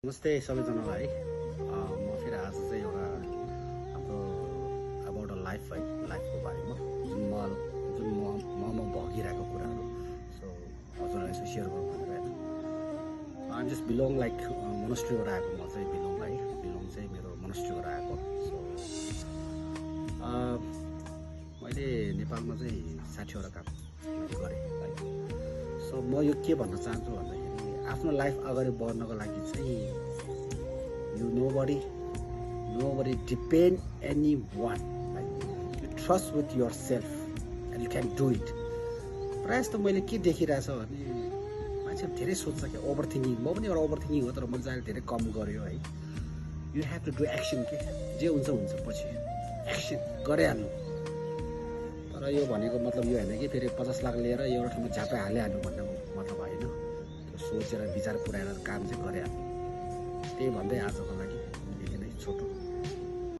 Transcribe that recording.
नमस्ते सबैजनालाई म फेरि आज चाहिँ एउटा हाम्रो अबाउट अ लाइफ है लाइफको बारेमा जुन ममा भगिरहेको कुराहरू सो हजुरलाई यसो सेयर गरौँ भनेर होइन आई जस्ट बिलोङ लाइक मोनेस्ट्रीबाट आएको म चाहिँ बिलोङ चाहिँ मेरो मोनेस्ट्रीबाट आएको सो मैले नेपालमा चाहिँ 60वटा काम गरेँ है सो म यो के भन्न चाहन्छु भन्दाखेरि आफ्नो लाइफ अगाडि बढ्नको लागि चाहिँ nobody depend anyone like you trust with yourself and you can do it प्रायः जस्तो मैले के देखिरहेछ भने मान्छेले धेरै सोच्छ कि ओभर थिङ्किङ म पनि एउटा ओभर थिङ्किङ हो तर मैले चाहिँ धेरै कम गर्यो है you have to do action के जे हुन्छ पछि एक्सन गरिहाल्नु तर यो भनेको मतलब यो होइन कि फेरि 50 लाख लिएर एउटा ठाउँमा झापै हालिहाल्नु भन्ने मतलब होइन त्यो सोचेर विचार पुऱ्याएर काम चाहिँ गरिहाल्नु त्यही भन्दै आजको लागि